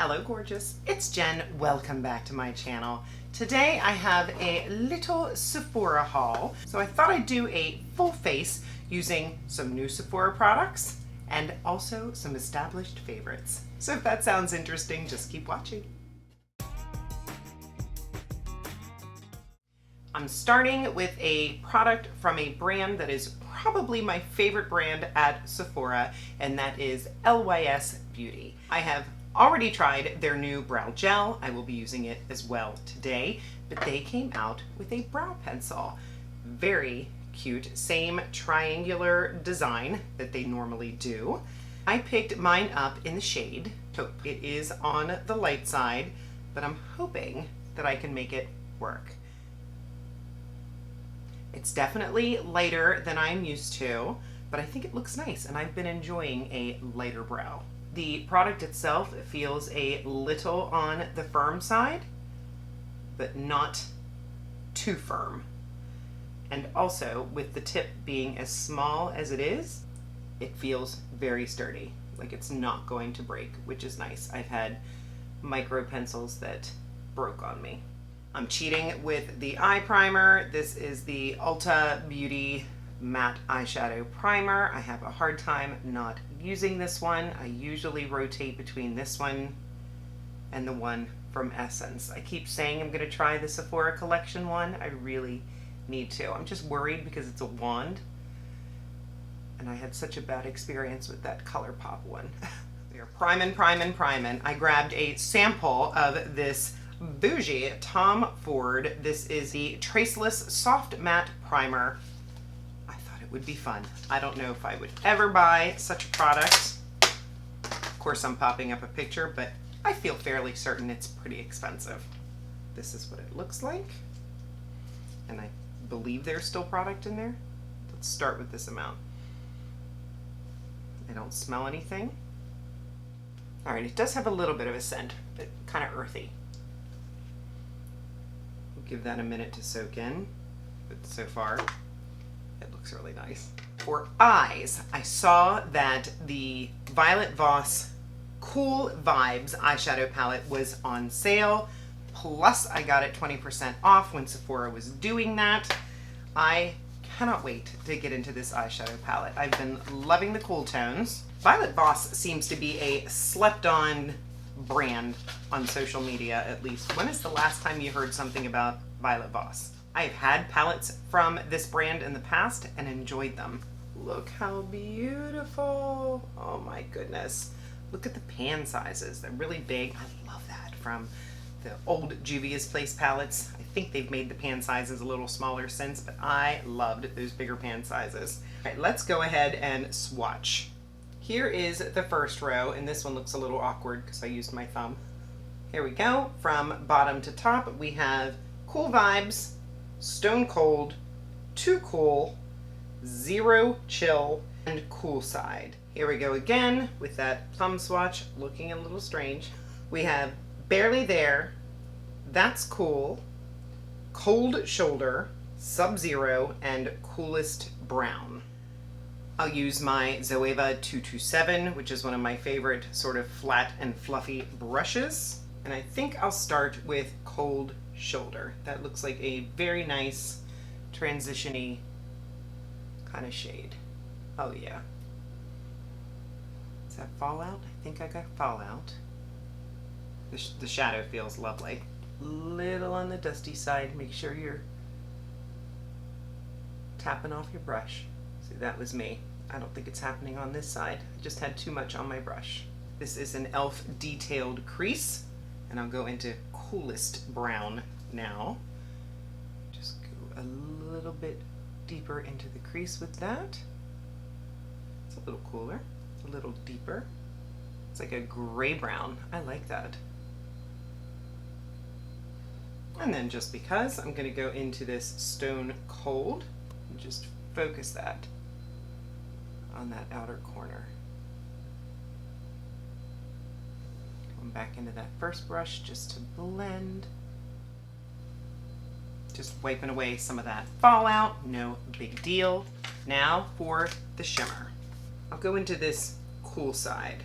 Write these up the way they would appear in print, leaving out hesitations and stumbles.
Hello gorgeous, it's Jen. Welcome back to my channel. Today I have a little Sephora haul. So I thought I'd do a full face using some new Sephora products and also some established favorites. So if that sounds interesting, just keep watching. I'm starting with a product from a brand that is probably my favorite brand at Sephora, and that is LYS Beauty. I have already tried their new brow gel. I will be using it as well today, but they came out with a brow pencil. Very cute, same triangular design that they normally do. I picked mine up in the shade. So it is on the light side, but I'm hoping that I can make it work. It's definitely lighter than I'm used to, but I think it looks nice and I've been enjoying a lighter brow. The product itself feels a little on the firm side, but not too firm. And also, with the tip being as small as it is, it feels very sturdy, like it's not going to break, which is nice. I've had micro pencils that broke on me. I'm cheating with the eye primer. This is the Ulta Beauty Matte Eyeshadow Primer. I have a hard time not using this one. I usually rotate between this one and the one from Essence. I keep saying I'm going to try the Sephora collection one. I really need to. I'm just worried because it's a wand and I had such a bad experience with that ColourPop one. We are priming. I grabbed a sample of this bougie Tom Ford. This is the Traceless Soft Matte Primer. I thought it would be fun. I don't know if I would ever buy such a product. Of course, I'm popping up a picture, but I feel fairly certain it's pretty expensive. This is what it looks like. And I believe there's still product in there. Let's start with this amount. I don't smell anything. All right, it does have a little bit of a scent, but kind of earthy. Give that a minute to soak in, but so far it looks really nice. For eyes, I saw that the Violet Voss Cool Vibes eyeshadow palette was on sale, plus I got it 20% off when Sephora was doing that. I cannot wait to get into this eyeshadow palette. I've been loving the cool tones. Violet Voss seems to be a slept-on brand on social media, at least. When is the last time you heard something about Violet Voss? I've had palettes from this brand in the past and enjoyed them. Look how beautiful. Oh my goodness. Look at the pan sizes. They're really big. I love that from the old Juvia's Place palettes. I think they've made the pan sizes a little smaller since, but I loved those bigger pan sizes. All right, let's go ahead and swatch. Here is the first row, and this one looks a little awkward because I used my thumb. Here we go. From bottom to top, we have Cool Vibes, Stone Cold, Too Cool, Zero Chill, and Cool Side. Here we go again with that thumb swatch looking a little strange. We have Barely There, That's Cool, Cold Shoulder, Sub-Zero, and Coolest Brown. I'll use my Zoeva 227, which is one of my favorite sort of flat and fluffy brushes. And I think I'll start with Cold Shoulder. That looks like a very nice transition-y kind of shade. Oh yeah. Is that Fallout? I think I got Fallout. The shadow feels lovely. Little on the dusty side. Make sure you're tapping off your brush. See, that was me. I don't think it's happening on this side. I just had too much on my brush. This is an e.l.f. detailed crease, and I'll go into Coolest Brown now. Just go a little bit deeper into the crease with that. It's a little cooler, a little deeper. It's like a gray brown. I like that. And then just because, I'm going to go into this Stone Cold and just focus that on that outer corner. Going back into that first brush just to blend. Just wiping away some of that fallout, no big deal. Now for the shimmer. I'll go into this Cool Side.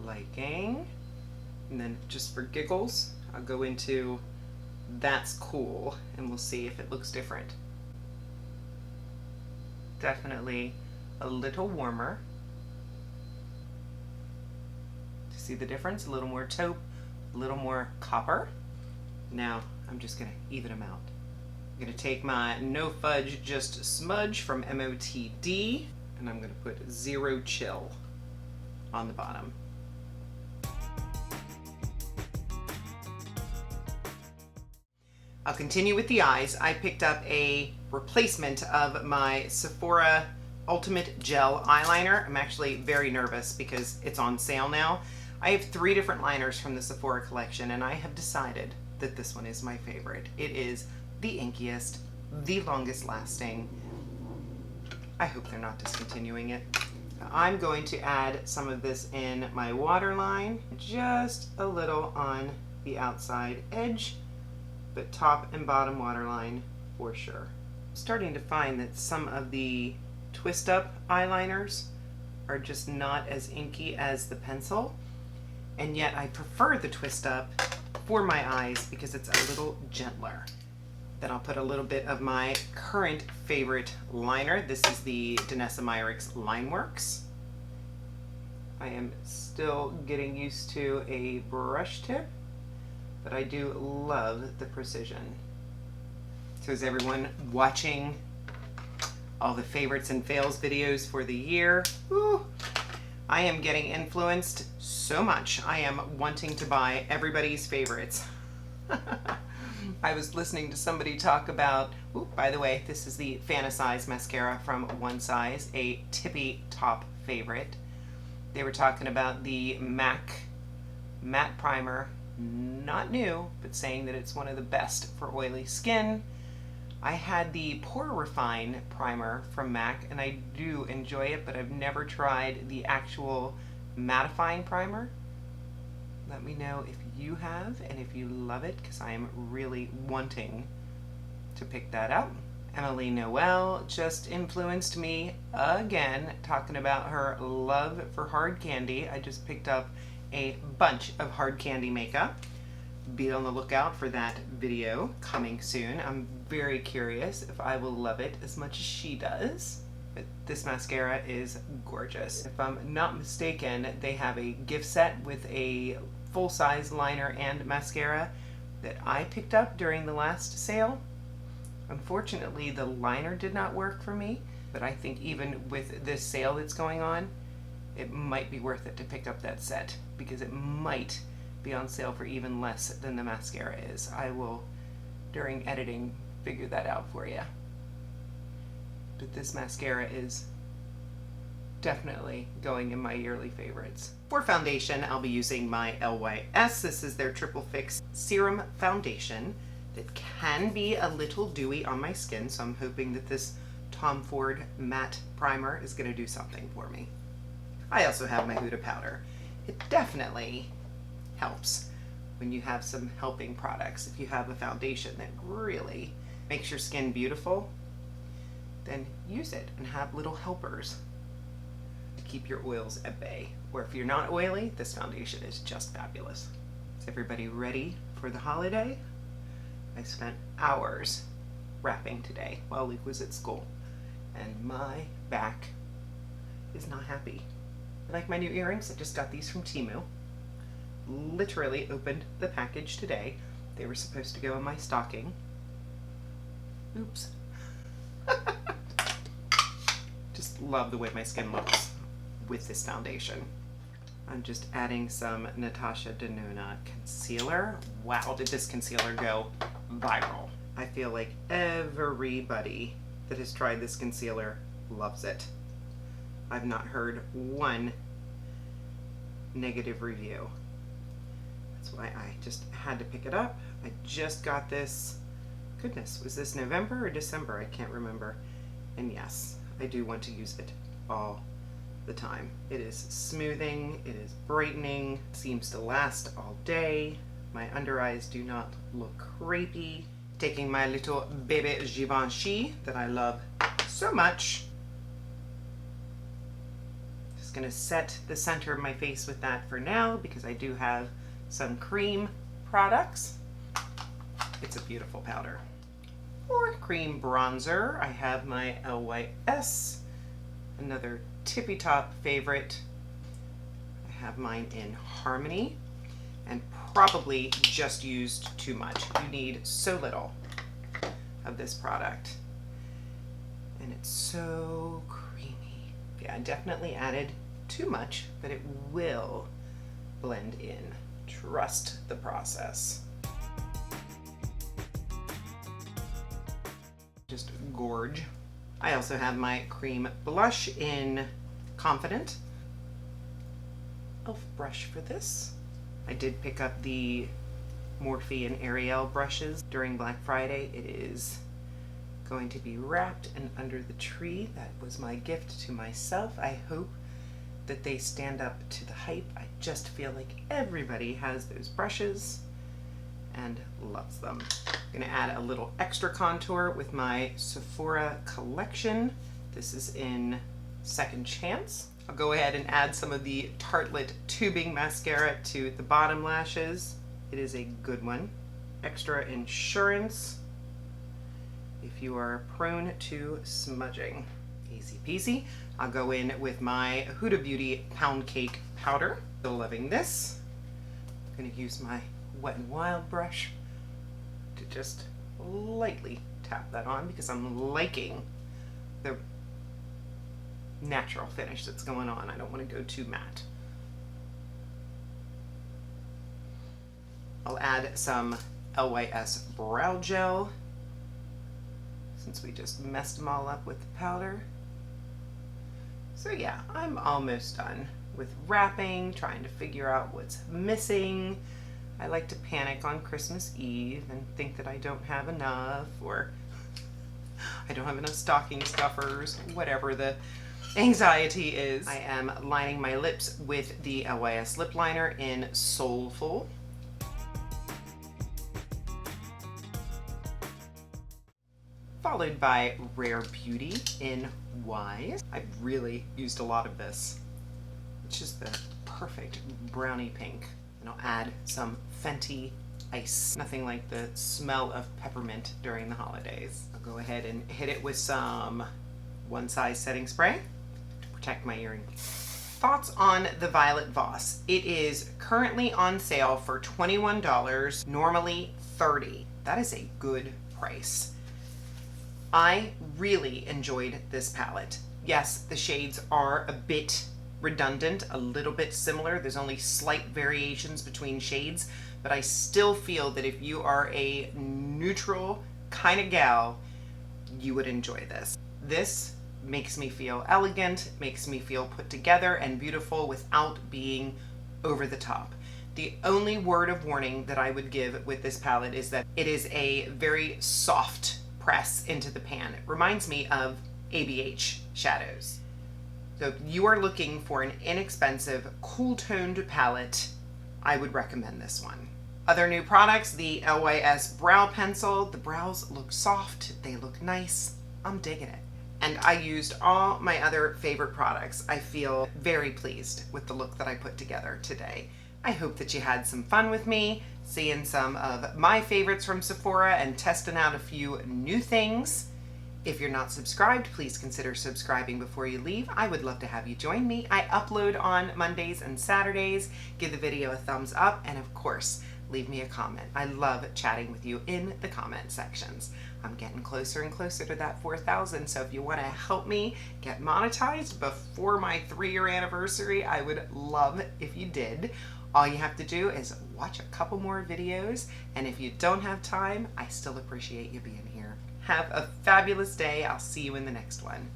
liking. And then just for giggles, I'll go into That's Cool and we'll see if it looks different. Definitely a little warmer. See the difference? A little more taupe, a little more copper. Now I'm just gonna even them out. I'm gonna take my No Fudge Just Smudge from MOTD and I'm gonna put Zero Chill on the bottom. I'll continue with the eyes. I picked up a replacement of my Sephora Ultimate Gel Eyeliner. I'm actually very nervous because it's on sale now. I have 3 different liners from the Sephora collection and I have decided that this one is my favorite. It is the inkiest, the longest lasting. I hope they're not discontinuing it. I'm going to add some of this in my waterline, just a little on the outside edge, but top and bottom waterline for sure. I'm starting to find that some of the twist up eyeliners are just not as inky as the pencil. And yet I prefer the twist up for my eyes because it's a little gentler. Then I'll put a little bit of my current favorite liner. This is the Danessa Myricks Lineworks. I am still getting used to a brush tip, but I do love the precision. So is everyone watching all the favorites and fails videos for the year? Woo. I am getting influenced so much. I am wanting to buy everybody's favorites. I was listening to somebody talk about, ooh, by the way, this is the Fantasize mascara from One Size, a tippy top favorite. They were talking about the MAC matte primer, not new, but saying that it's one of the best for oily skin. I had the Pore Refine primer from MAC and I do enjoy it, but I've never tried the actual mattifying primer. Let me know if you have and if you love it, because I am really wanting to pick that up. Emily Noel just influenced me again, talking about her love for hard candy. I just picked up a bunch of hard candy makeup. Be on the lookout for that video coming soon. I'm very curious if I will love it as much as she does. But this mascara is gorgeous. If I'm not mistaken, they have a gift set with a full-size liner and mascara that I picked up during the last sale. Unfortunately, the liner did not work for me, but I think even with this sale that's going on, it might be worth it to pick up that set because it might be on sale for even less than the mascara is. I will, during editing, figure that out for you. But this mascara is definitely going in my yearly favorites. For foundation, I'll be using my LYS. This is their Triple Fix Serum Foundation that can be a little dewy on my skin, so I'm hoping that this Tom Ford matte primer is going to do something for me. I also have my Huda powder. It definitely helps when you have some helping products. If you have a foundation that really makes your skin beautiful, then use it and have little helpers to keep your oils at bay. Or if you're not oily, this foundation is just fabulous. Is everybody ready for the holiday? I spent hours wrapping today while Luke was at school, and my back is not happy. I like my new earrings. I just got these from Temu. Literally opened the package today. They were supposed to go in my stocking. Oops. Just love the way my skin looks with this foundation. I'm just adding some Natasha Denona concealer. Wow, did this concealer go viral. I feel like everybody that has tried this concealer loves it. I've not heard one negative review. That's why I just had to pick it up. I just got this, goodness, was this November or December? I can't remember. And yes, I do want to use it all the time. It is smoothing, it is brightening, it seems to last all day. My under eyes do not look crepey. Taking my little Bebe Givenchy that I love so much. Just just going to set the center of my face with that for now because I do have some cream products. It's a beautiful powder. For cream bronzer, I have my LYS, another tippy top favorite. I have mine in Harmony and probably just used too much. You need so little of this product. And it's so creamy. Yeah, I definitely added too much, but it will blend in. Trust the process. Just gorge. I also have my cream blush in Confident. Elf brush for this. I did pick up the Morphe and Ariel brushes during Black Friday. It is going to be wrapped and under the tree. That was my gift to myself. I hope that they stand up to the hype. I just feel like everybody has those brushes and loves them. I'm gonna add a little extra contour with my Sephora collection. This is in Second Chance. I'll go ahead and add some of the Tartelette tubing mascara to the bottom lashes. It is a good one. Extra insurance if you are prone to smudging. Easy peasy. I'll go in with my Huda Beauty Pound Cake powder. Still loving this. I'm gonna use my Wet n Wild brush to just lightly tap that on because I'm liking the natural finish that's going on. I don't want to go too matte. I'll add some LYS brow gel since we just messed them all up with the powder. So yeah, I'm almost done with wrapping, trying to figure out what's missing. I like to panic on Christmas Eve and think that I don't have enough, or I don't have enough stocking stuffers, whatever the anxiety is. I am lining my lips with the LYS lip liner in Soulful. Followed by Rare Beauty in Wise. I've really used a lot of this. It's just the perfect brownie pink. And I'll add some Fenty Ice. Nothing like the smell of peppermint during the holidays. I'll go ahead and hit it with some One Size setting spray to protect my earring. Thoughts on the Violet Voss. It is currently on sale for $21, normally $30. That is a good price. I really enjoyed this palette. Yes, the shades are a bit redundant, a little bit similar. There's only slight variations between shades, but I still feel that if you are a neutral kind of gal, you would enjoy this. This makes me feel elegant, makes me feel put together and beautiful without being over the top. The only word of warning that I would give with this palette is that it is a very soft press into the pan. It reminds me of ABH shadows. So if you are looking for an inexpensive, cool-toned palette, I would recommend this one. Other new products, the LYS Brow Pencil. The brows look soft, they look nice. I'm digging it. And I used all my other favorite products. I feel very pleased with the look that I put together today. I hope that you had some fun with me, seeing some of my favorites from Sephora and testing out a few new things. If you're not subscribed, please consider subscribing before you leave. I would love to have you join me. I upload on Mondays and Saturdays. Give the video a thumbs up, and of course, leave me a comment. I love chatting with you in the comment sections. I'm getting closer and closer to that 4,000, so if you want to help me get monetized before my 3-year anniversary, I would love if you did. All you have to do is watch a couple more videos, and if you don't have time, I still appreciate you being here. Have a fabulous day. I'll see you in the next one.